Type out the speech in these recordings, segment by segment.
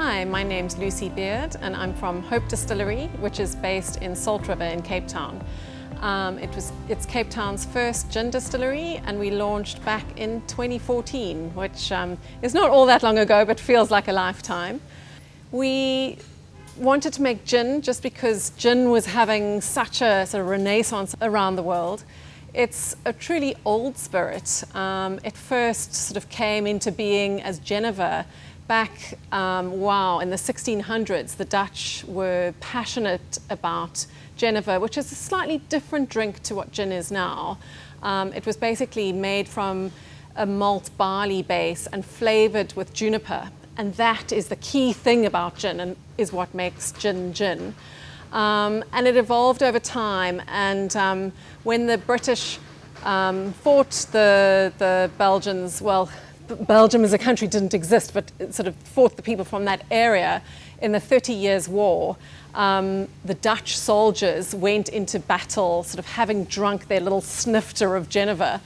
Hi, my name's Lucy Beard and I'm from Hope Distillery, which is based in Salt River in Cape Town. It's Cape Town's first gin distillery, and we launched back in 2014, which is not all that long ago but feels like a lifetime. We wanted to make gin just because gin was having such a sort of renaissance around the world. It's a truly old spirit. It first sort of came into being as Genever back, in the 1600s. The Dutch were passionate about Genever, which is a slightly different drink to what gin is now. It was basically made from a malt barley base and flavored with juniper. And that is the key thing about gin and is what makes gin gin. And it evolved over time, and when the British fought the Belgians, well, Belgium as a country didn't exist, but it sort of fought the people from that area in the 30 Years' War. The Dutch soldiers went into battle sort of having drunk their little snifter of Genever,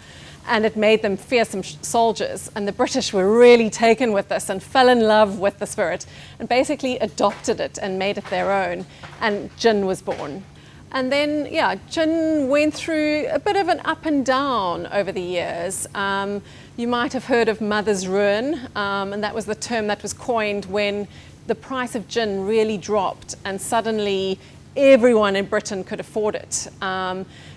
and it made them fearsome soldiers. And the British were really taken with this and fell in love with the spirit and basically adopted it and made it their own. And gin was born. And then, gin went through a bit of an up and down over the years. You might have heard of Mother's Ruin, and that was the term that was coined when the price of gin really dropped and suddenly everyone in Britain could afford it.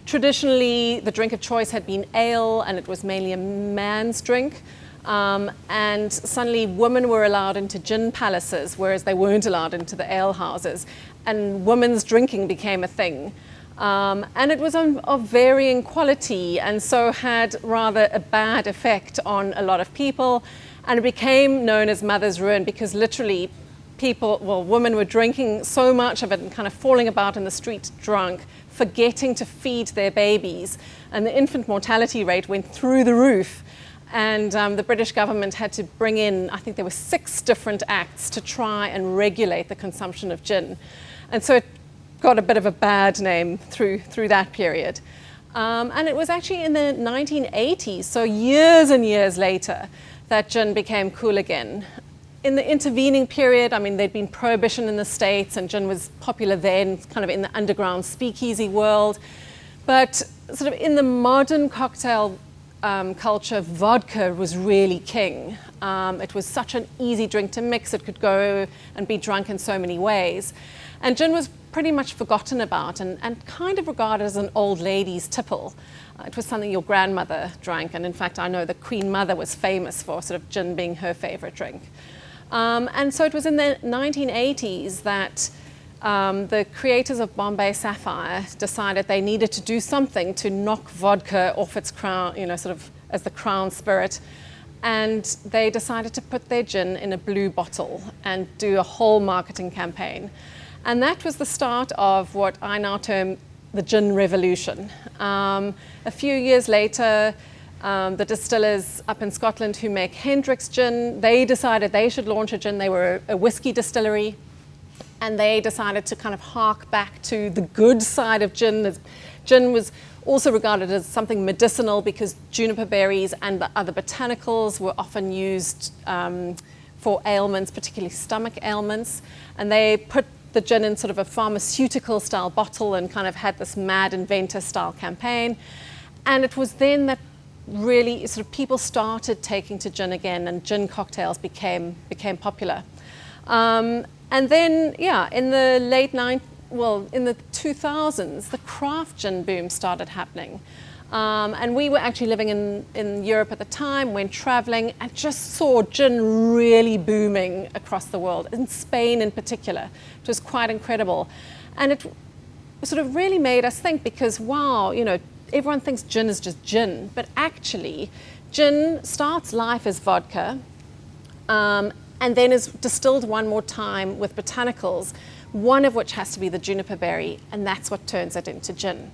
Traditionally, the drink of choice had been ale, and it was mainly a man's drink. And suddenly women were allowed into gin palaces, whereas they weren't allowed into the ale houses. And women's drinking became a thing. And it was of varying quality, and so had rather a bad effect on a lot of people. And it became known as Mother's Ruin because literally women were drinking so much of it and kind of falling about in the street drunk, forgetting to feed their babies. And the infant mortality rate went through the roof. And the British government had to bring in, I think there were 6 different acts to try and regulate the consumption of gin. And so it got a bit of a bad name through that period. And it was actually in the 1980s, so years and years later, that gin became cool again. In the intervening period, there'd been prohibition in the States, and gin was popular then, kind of in the underground speakeasy world. But sort of in the modern cocktail culture, vodka was really king. It was such an easy drink to mix. It could go and be drunk in so many ways. And gin was pretty much forgotten about and kind of regarded as an old lady's tipple. It was something your grandmother drank, and in fact I know the Queen Mother was famous for sort of gin being her favorite drink. And so it was in the 1980s that the creators of Bombay Sapphire decided they needed to do something to knock vodka off its crown, sort of as the crown spirit. And they decided to put their gin in a blue bottle and do a whole marketing campaign. And that was the start of what I now term the gin revolution. A few years later, the distillers up in Scotland who make Hendrick's gin, they decided they should launch a gin. They were a whiskey distillery, and they decided to kind of hark back to the good side of gin. Gin was also regarded as something medicinal because juniper berries and the other botanicals were often used for ailments, particularly stomach ailments. And they put the gin in sort of a pharmaceutical style bottle and kind of had this mad inventor style campaign. And it was then that really sort of people started taking to gin again, and gin cocktails became popular. And then, in the in the 2000s, the craft gin boom started happening. And we were actually living in Europe at the time, went traveling, and just saw gin really booming across the world, in Spain in particular. It was quite incredible. And it sort of really made us think, because wow, everyone thinks gin is just gin, but actually gin starts life as vodka, and then is distilled one more time with botanicals, one of which has to be the juniper berry, and that's what turns it into gin.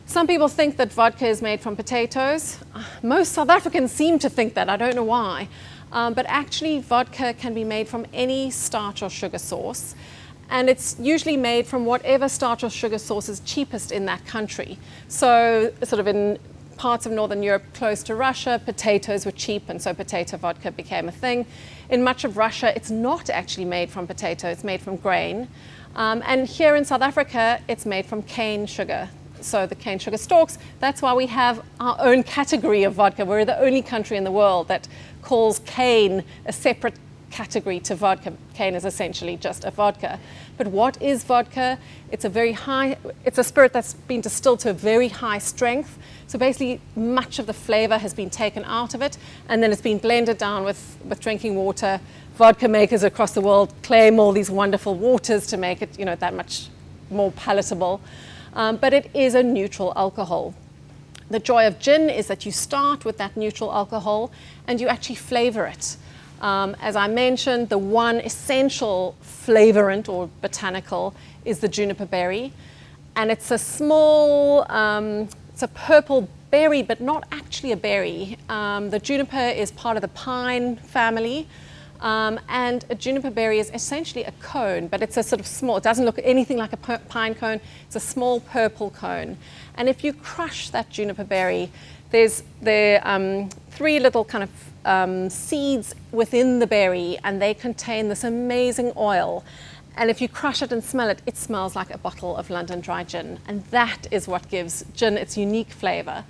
Some people think that vodka is made from potatoes. Most South Africans seem to think that, I don't know why. But actually vodka can be made from any starch or sugar source. And it's usually made from whatever starch or sugar source is cheapest in that country. So sort of in parts of Northern Europe close to Russia, potatoes were cheap, and so potato vodka became a thing. In much of Russia, it's not actually made from potato, it's made from grain. And here in South Africa, it's made from cane sugar. So the cane sugar stalks, that's why we have our own category of vodka. We're the only country in the world that calls cane a separate category to vodka. Cane is essentially just a vodka. But what is vodka? It's a spirit that's been distilled to a very high strength. So basically much of the flavor has been taken out of it, and then it's been blended down with drinking water. Vodka makers across the world claim all these wonderful waters to make it, that much more palatable. But it is a neutral alcohol. The joy of gin is that you start with that neutral alcohol and you actually flavor it. As I mentioned, the one essential flavorant or botanical is the juniper berry. And it's a small, it's a purple berry, but not actually a berry. The juniper is part of the pine family. And a juniper berry is essentially a cone, but it's a sort of small, it doesn't look anything like a pine cone. It's a small purple cone. And if you crush that juniper berry, there are 3 little kind of seeds within the berry, and they contain this amazing oil. And if you crush it and smell it, it smells like a bottle of London dry gin. And that is what gives gin its unique flavor.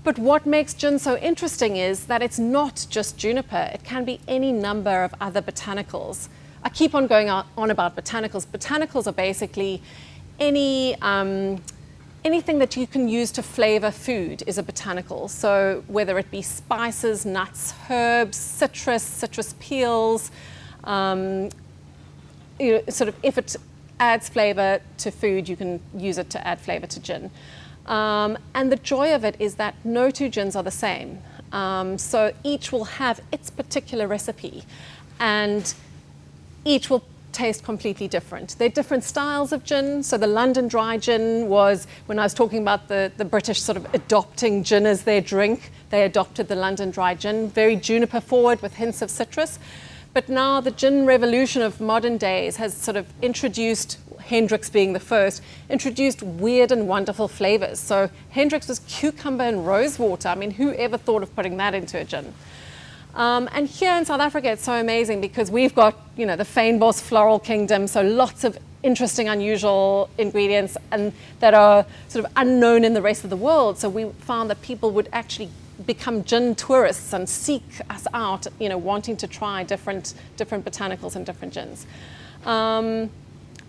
But what makes gin so interesting is that it's not just juniper. It can be any number of other botanicals. I keep on going on about botanicals. Botanicals are basically anything that you can use to flavor food is a botanical. So whether it be spices, nuts, herbs, citrus peels, sort of if it adds flavor to food, you can use it to add flavor to gin. And the joy of it is that no 2 gins are the same. So each will have its particular recipe, and each will taste completely different. They're different styles of gin. So the London dry gin was, when I was talking about the British sort of adopting gin as their drink, they adopted the London dry gin, very juniper forward with hints of citrus. But now the gin revolution of modern days has sort of introduced, Hendrick's being the first, introduced weird and wonderful flavors. So Hendrick's was cucumber and rosewater. I mean, who ever thought of putting that into a gin? And here in South Africa, it's so amazing because we've got, the Fynbos floral kingdom, so lots of interesting, unusual ingredients and that are sort of unknown in the rest of the world. So we found that people would actually become gin tourists and seek us out, wanting to try different botanicals and different gins. And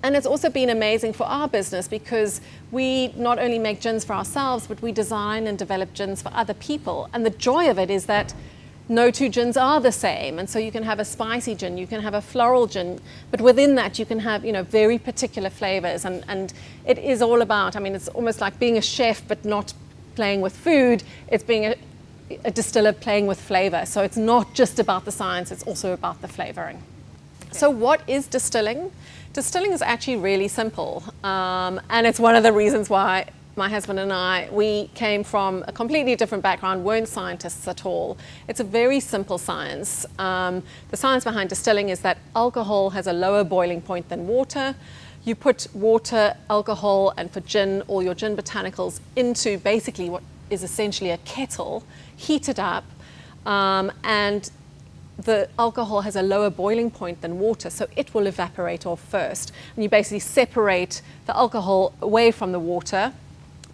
it's also been amazing for our business because we not only make gins for ourselves, but we design and develop gins for other people. And the joy of it is that no 2 gins are the same. And so you can have a spicy gin, you can have a floral gin, but within that you can have, very particular flavors. And it is all about, it's almost like being a chef, but not playing with food. It's being a distiller playing with flavor. So it's not just about the science, it's also about the flavoring. Okay. So what is distilling? Distilling is actually really simple. And it's one of the reasons why my husband and I, we came from a completely different background, weren't scientists at all. It's a very simple science. The science behind distilling is that alcohol has a lower boiling point than water. You put water, alcohol, and for gin, all your gin botanicals into basically what is essentially a kettle, heat it up, and the alcohol has a lower boiling point than water, so it will evaporate off first. And you basically separate the alcohol away from the water.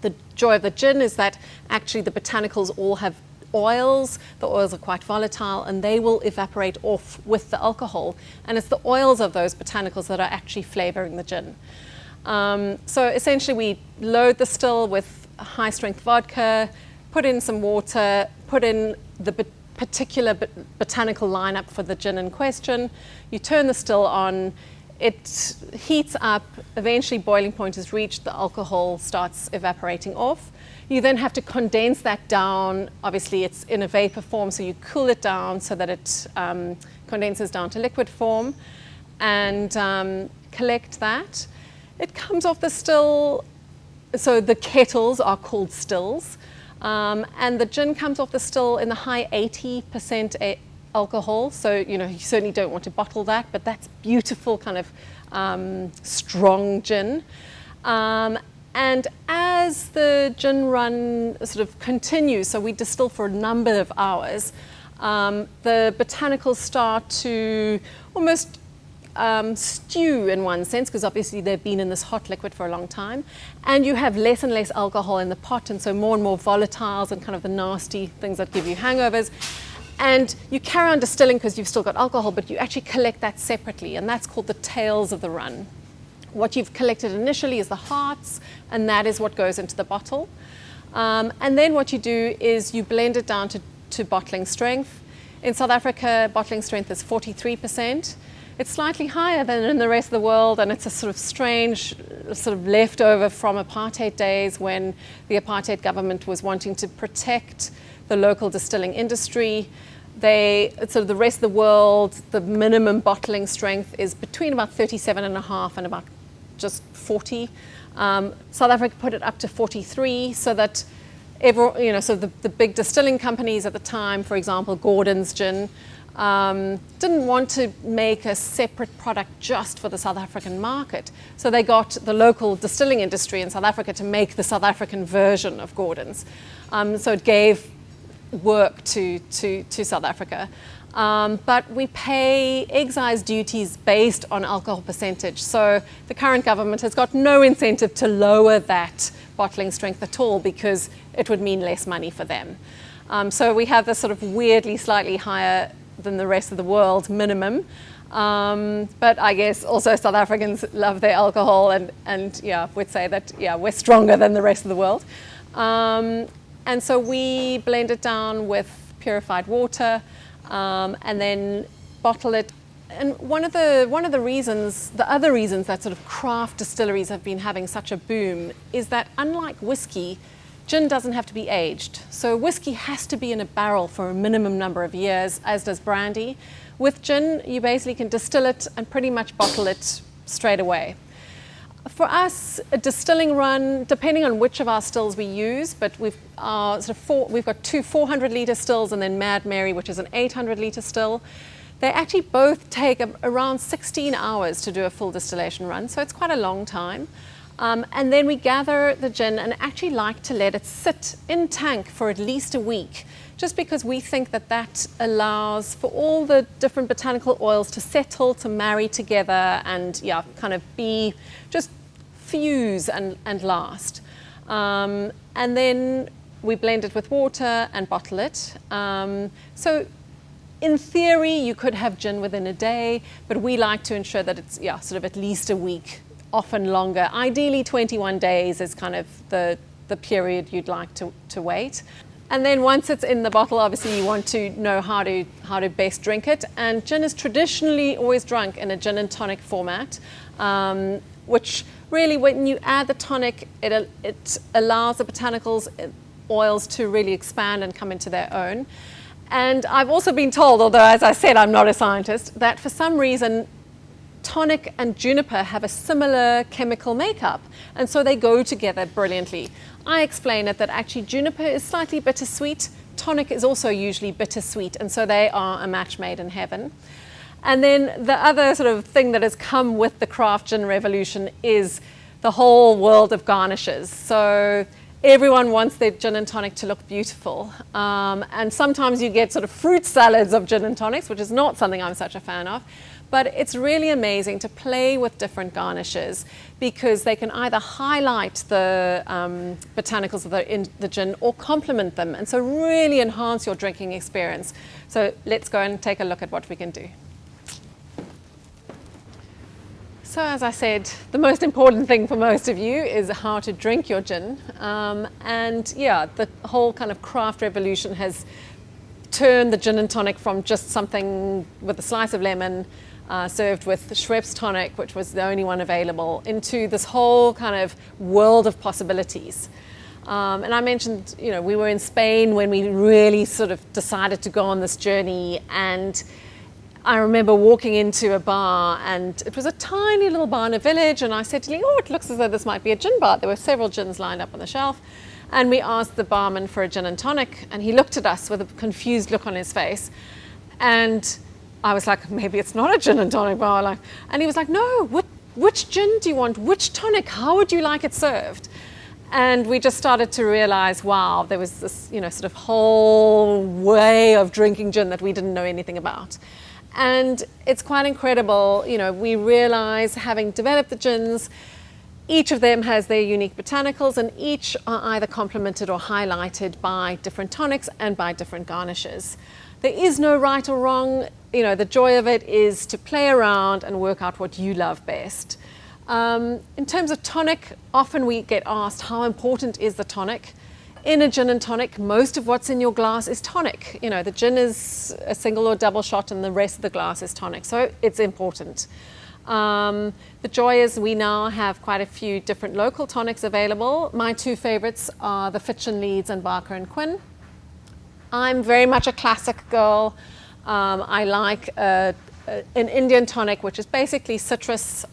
The joy of the gin is that actually the botanicals all have oils. The oils are quite volatile and they will evaporate off with the alcohol. And it's the oils of those botanicals that are actually flavoring the gin. So essentially we load the still with high strength vodka, put in some water, put in the particular botanical lineup for the gin in question. You turn the still on, it heats up, eventually boiling point is reached, the alcohol starts evaporating off. You then have to condense that down. Obviously it's in a vapor form, so you cool it down so that it condenses down to liquid form and collect that. It comes off the still, so the kettles are called stills. And the gin comes off the still in the high 80% alcohol. So, you certainly don't want to bottle that, but that's beautiful kind of strong gin. And as the gin run sort of continues, so we distill for a number of hours, the botanicals start to almost stew in one sense, because obviously they've been in this hot liquid for a long time, and you have less and less alcohol in the pot, and so more and more volatiles and kind of the nasty things that give you hangovers. And you carry on distilling because you've still got alcohol, but you actually collect that separately, and that's called the tails of the run. What you've collected initially is the hearts, and that is what goes into the bottle. And then what you do is you blend it down to bottling strength. In South Africa, bottling strength is 43%. It's slightly higher than in the rest of the world, and it's a sort of strange sort of leftover from apartheid days, when the apartheid government was wanting to protect the local distilling industry. Sort of the rest of the world, the minimum bottling strength is between about 37.5 and about just 40. South Africa put it up to 43, so that so the big distilling companies at the time, for example, Gordon's Gin, didn't want to make a separate product just for the South African market. So they got the local distilling industry in South Africa to make the South African version of Gordon's. So it gave work to South Africa. But we pay excise duties based on alcohol percentage. So the current government has got no incentive to lower that bottling strength at all, because it would mean less money for them. So we have this sort of weirdly slightly higher than the rest of the world minimum. But I guess also South Africans love their alcohol, and yeah, would say that, yeah, we're stronger than the rest of the world. And so we blend it down with purified water, and then bottle it. And one of the reasons, the other reasons that sort of craft distilleries have been having such a boom is that, unlike whiskey, gin doesn't have to be aged. So whiskey has to be in a barrel for a minimum number of years, as does brandy. With gin, you basically can distill it and pretty much bottle it straight away. For us, a distilling run, depending on which of our stills we use, but we've got two 400-litre stills, and then Mad Mary, which is an 800-litre still. They actually both take around 16 hours to do a full distillation run, so it's quite a long time. And then we gather the gin and actually like to let it sit in tank for at least a week, just because we think that that allows for all the different botanical oils to settle, to marry together, and yeah, kind of just fuse and last. And then we blend it with water and bottle it. So in theory, you could have gin within a day, but we like to ensure that it's sort of at least a week, often longer. Ideally 21 days is kind of the period you'd like to wait. And then once it's in the bottle, obviously you want to know how to best drink it. And gin is traditionally always drunk in a gin and tonic format, which really, when you add the tonic, it allows the botanicals oils to really expand and come into their own. And I've also been told, although as I said, I'm not a scientist, that for some reason tonic and juniper have a similar chemical makeup, and so they go together brilliantly. I explain it that actually juniper is slightly bittersweet, tonic is also usually bittersweet, and so they are a match made in heaven. And then the other sort of thing that has come with the craft gin revolution is the whole world of garnishes. So everyone wants their gin and tonic to look beautiful, and sometimes you get sort of fruit salads of gin and tonics, which is not something I'm such a fan of. But it's really amazing to play with different garnishes, because they can either highlight the botanicals of the gin or complement them, and so really enhance your drinking experience. So let's go and take a look at what we can do. So as I said, the most important thing for most of you is how to drink your gin. And yeah, the whole kind of craft revolution has turned the gin and tonic from just something with a slice of lemon, served with Schweppes tonic, which was the only one available, into this whole kind of world of possibilities. And I mentioned, we were in Spain when we really sort of decided to go on this journey, and I remember walking into a bar, and it was a tiny little bar in a village, and I said to Lee, it looks as though this might be a gin bar. There were several gins lined up on the shelf, and we asked the barman for a gin and tonic, and he looked at us with a confused look on his face, and I was like, maybe it's not a gin and tonic bar. And he was like, no, which gin do you want? Which tonic? How would you like it served? And we just started to realize, wow, there was this, sort of whole way of drinking gin that we didn't know anything about. And it's quite incredible, we realize, having developed the gins, each of them has their unique botanicals, and each are either complemented or highlighted by different tonics and by different garnishes. There is no right or wrong. The joy of it is to play around and work out what you love best. In terms of tonic, often we get asked, how important is the tonic? In a gin and tonic, most of what's in your glass is tonic. The gin is a single or double shot and the rest of the glass is tonic, so it's important. The joy is we now have quite a few different local tonics available. My two favorites are the Fitch and Leeds and Barker and Quinn. I'm very much a classic girl. I like an Indian tonic, which is basically citrus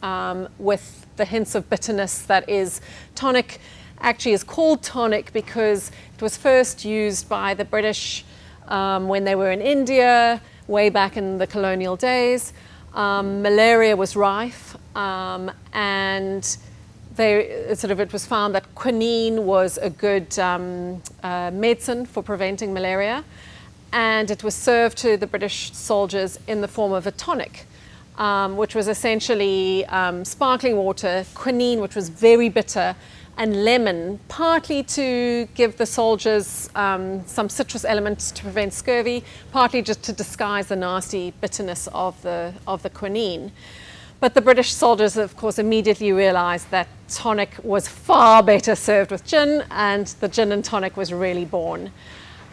with the hints of bitterness that is tonic. Actually is called tonic because it was first used by the British when they were in India way back in the colonial days. Malaria was rife, and it was found that quinine was a good medicine for preventing malaria, and it was served to the British soldiers in the form of a tonic, which was essentially sparkling water, quinine, which was very bitter, and lemon, partly to give the soldiers some citrus elements to prevent scurvy, partly just to disguise the nasty bitterness of the quinine. But the British soldiers, of course, immediately realized that tonic was far better served with gin, and the gin and tonic was really born.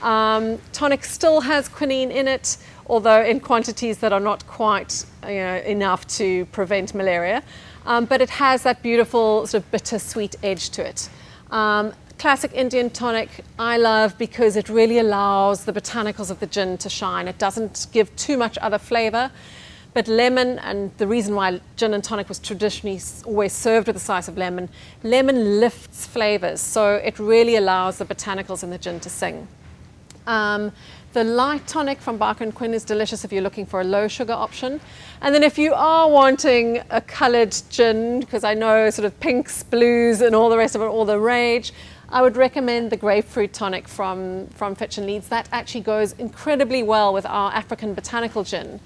Tonic still has quinine in it, although in quantities that are not quite enough to prevent malaria. But it has that beautiful sort of bittersweet edge to it. Classic Indian tonic I love because it really allows the botanicals of the gin to shine. It doesn't give too much other flavor. But lemon, and the reason why gin and tonic was traditionally always served with a slice of lemon lifts flavors. So it really allows the botanicals in the gin to sing. The light tonic from Barker and Quinn is delicious if you're looking for a low sugar option. And then if you are wanting a colored gin, because I know sort of pinks, blues and all the rest of it, all the rage, I would recommend the grapefruit tonic from Fitch and Leeds. That actually goes incredibly well with our African botanical gin.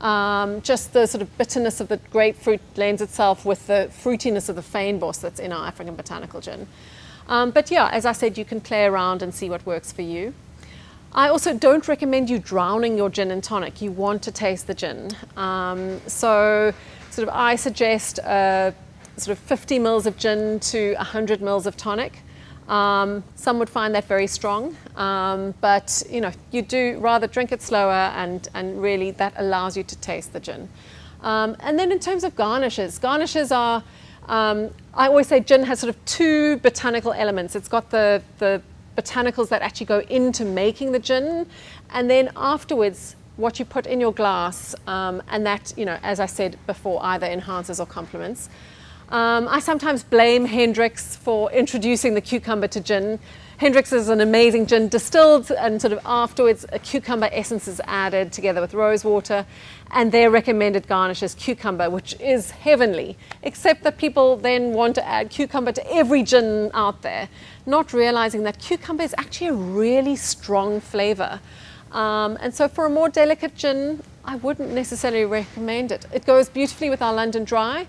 Just the sort of bitterness of the grapefruit lends itself with the fruitiness of the fynbos that's in our African botanical gin. But yeah, as I said, you can play around and see what works for you. I also don't recommend you drowning your gin and tonic. You want to taste the gin. So sort of I suggest sort of 50 mils of gin to 100 mils of tonic. Some would find that very strong, but you do rather drink it slower, and really that allows you to taste the gin. And then in terms of garnishes are, I always say gin has sort of two botanical elements. It's got the botanicals that actually go into making the gin, and then afterwards what you put in your glass, and that, as I said before, either enhances or complements. I sometimes blame Hendrick's for introducing the cucumber to gin. Hendrick's is an amazing gin, distilled, and sort of afterwards a cucumber essence is added together with rose water, and their recommended garnish is cucumber, which is heavenly, except that people then want to add cucumber to every gin out there, not realizing that cucumber is actually a really strong flavor. And so for a more delicate gin, I wouldn't necessarily recommend it. It goes beautifully with our London Dry,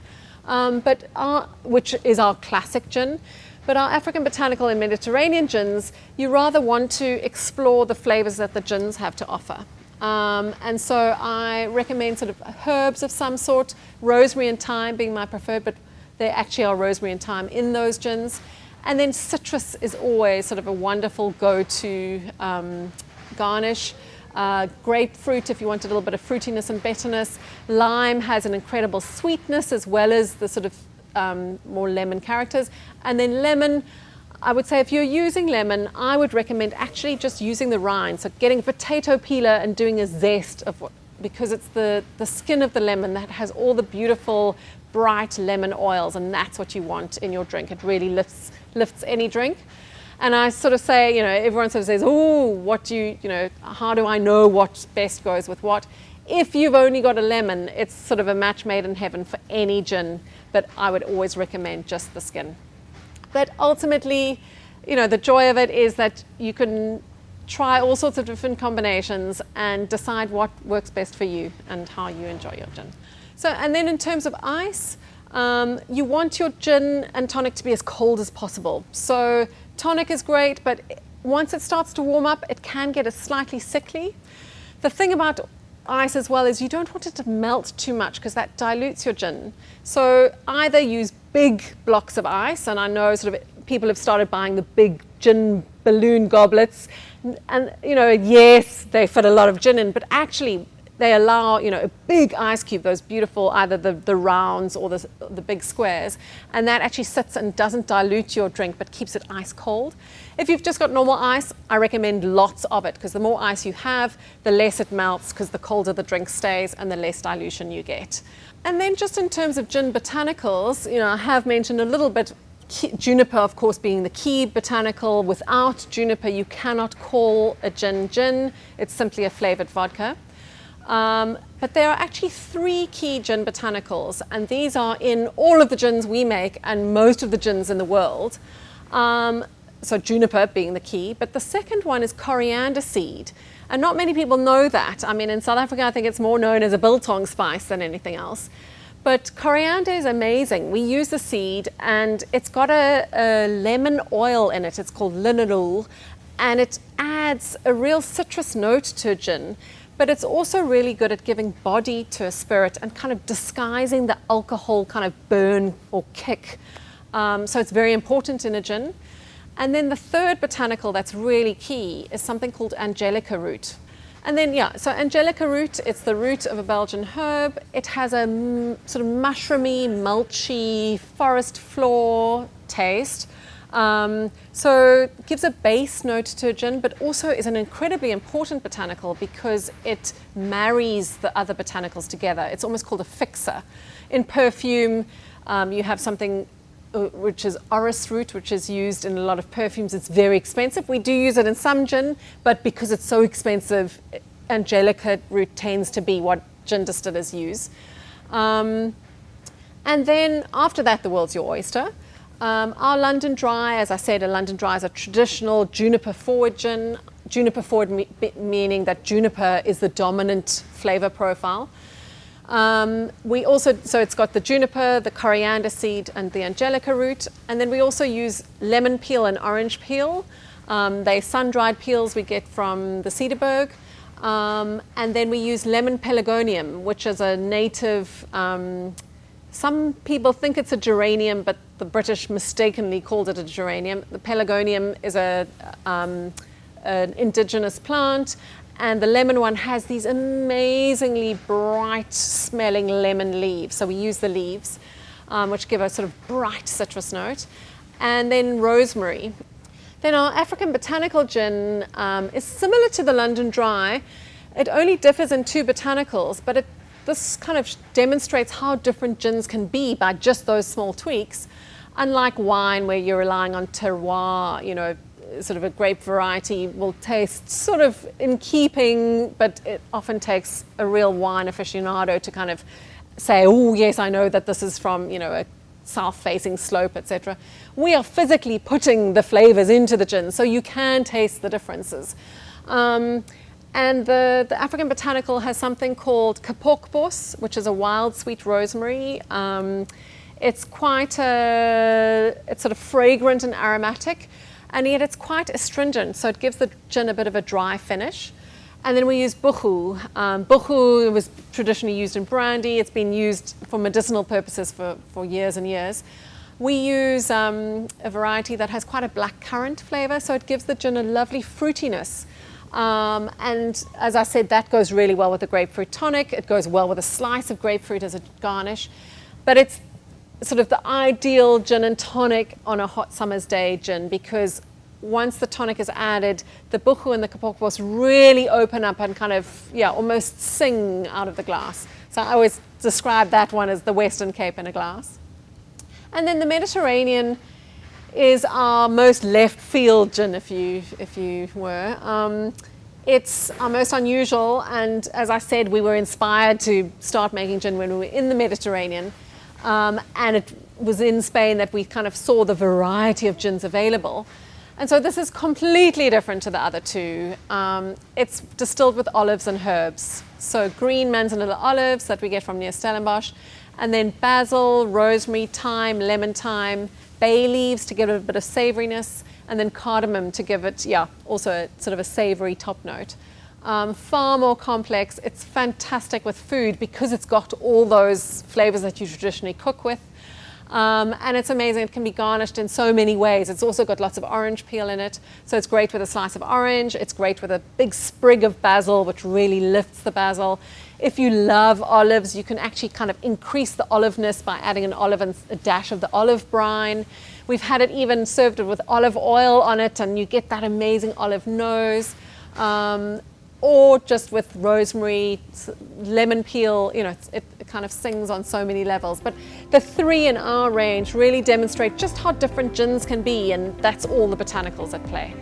which is our classic gin. But our African botanical and Mediterranean gins, you rather want to explore the flavors that the gins have to offer. And so I recommend sort of herbs of some sort, rosemary and thyme being my preferred, but there actually are rosemary and thyme in those gins. And then citrus is always sort of a wonderful go-to garnish. Grapefruit if you want a little bit of fruitiness and bitterness. Lime has an incredible sweetness as well as the sort of more lemon characters. And then lemon, I would say if you're using lemon, I would recommend actually just using the rind. So getting a potato peeler and doing a zest of because it's the skin of the lemon that has all the beautiful bright lemon oils, and that's what you want in your drink. It really lifts any drink. And I sort of say, everyone sort of says, oh, how do I know what best goes with what? if you've only got a lemon, it's sort of a match made in heaven for any gin, but I would always recommend just the skin. But ultimately, you know, the joy of it is that you can try all sorts of different combinations and decide what works best for you and how you enjoy your gin. So, and then in terms of ice, you want your gin and tonic to be as cold as possible. So tonic is great, but once it starts to warm up, it can get slightly sickly. The thing about ice as well is you don't want it to melt too much because that dilutes your gin. So either use big blocks of ice, and I know sort of people have started buying the big gin balloon goblets, and you know, yes, they fit a lot of gin in, but actually they allow, you know, a big ice cube, those beautiful, either the rounds or the big squares, and that actually sits and doesn't dilute your drink but keeps it ice cold. If you've just got normal ice, I recommend lots of it, because the more ice you have, the less it melts, because the colder the drink stays and the less dilution you get. And then just in terms of gin botanicals, you know, I have mentioned a little bit juniper, of course, being the key botanical. Without juniper, you cannot call a gin gin. It's simply a flavored vodka. But there are actually 3 key gin botanicals, and these are in all of the gins we make and most of the gins in the world. So juniper being the key, but the second one is coriander seed. And not many people know that. I mean, in South Africa, I think it's more known as a biltong spice than anything else. But coriander is amazing. We use the seed, and it's got a lemon oil in it. It's called linalool, and it adds a real citrus note to a gin. But it's also really good at giving body to a spirit and kind of disguising the alcohol kind of burn or kick. So it's very important in a gin. And then the third botanical that's really key is something called angelica root. And then, yeah, so angelica root, it's the root of a Belgian herb. It has a sort of mushroomy, mulchy, forest floor taste. So it gives a base note to a gin, but also is an incredibly important botanical because it marries the other botanicals together. It's almost called a fixer. In perfume, you have something which is orris root, which is used in a lot of perfumes. It's very expensive. We do use it in some gin, but because it's so expensive, angelica root tends to be what gin distillers use. And then after that, the world's your oyster. Our London Dry, as I said, a London Dry is a traditional juniper forward gin. Juniper forward meaning that juniper is the dominant flavor profile. We also, so it's got the juniper, the coriander seed, and the angelica root. And then we also use lemon peel and orange peel. They're sun-dried peels we get from the Cedarburg. And then we use lemon pelargonium, which is a native, some people think it's a geranium, but the British mistakenly called it a geranium. The pelargonium is an indigenous plant, and the lemon one has these amazingly bright smelling lemon leaves. So we use the leaves, which give a sort of bright citrus note. And then rosemary. Then our African botanical gin is similar to the London Dry. It only differs in 2 botanicals, but this kind of demonstrates how different gins can be by just those small tweaks. Unlike wine, where you're relying on terroir, you know, sort of a grape variety will taste sort of in keeping, but it often takes a real wine aficionado to kind of say, oh yes, I know that this is from, you know, a south-facing slope, etc. We are physically putting the flavors into the gin, so you can taste the differences. And the African botanical has something called kapokbos, which is a wild sweet rosemary. It's quite it's sort of fragrant and aromatic, and yet it's quite astringent, so it gives the gin a bit of a dry finish. And then we use buchu. Buchu was traditionally used in brandy. It's been used for medicinal purposes for years and years. We use a variety that has quite a black currant flavor, so it gives the gin a lovely fruitiness. And as I said, that goes really well with the grapefruit tonic. It goes well with a slice of grapefruit as a garnish. But it's sort of the ideal gin and tonic on a hot summer's day gin, because once the tonic is added, the buchu and the kapokbos really open up and kind of, yeah, almost sing out of the glass. So I always describe that one as the Western Cape in a glass. And then the Mediterranean is our most left field gin, if you were. It's our most unusual, and as I said, we were inspired to start making gin when we were in the Mediterranean, and it was in Spain that we kind of saw the variety of gins available. And so this is completely different to the other two. It's distilled with olives and herbs. So green manzanilla olives that we get from near Stellenbosch, and then basil, rosemary, thyme, lemon thyme, bay leaves to give it a bit of savouriness, and then cardamom to give it, also sort of a savoury top note. Far more complex. It's fantastic with food because it's got all those flavours that you traditionally cook with. And it's amazing. It can be garnished in so many ways. It's also got lots of orange peel in it. So it's great with a slice of orange. It's great with a big sprig of basil, which really lifts the basil. If you love olives, you can actually kind of increase the oliveness by adding an olive and a dash of the olive brine. We've had it even served with olive oil on it, and you get that amazing olive nose. Or just with rosemary, lemon peel, it kind of sings on so many levels. But the three in our range really demonstrate just how different gins can be, and that's all the botanicals at play.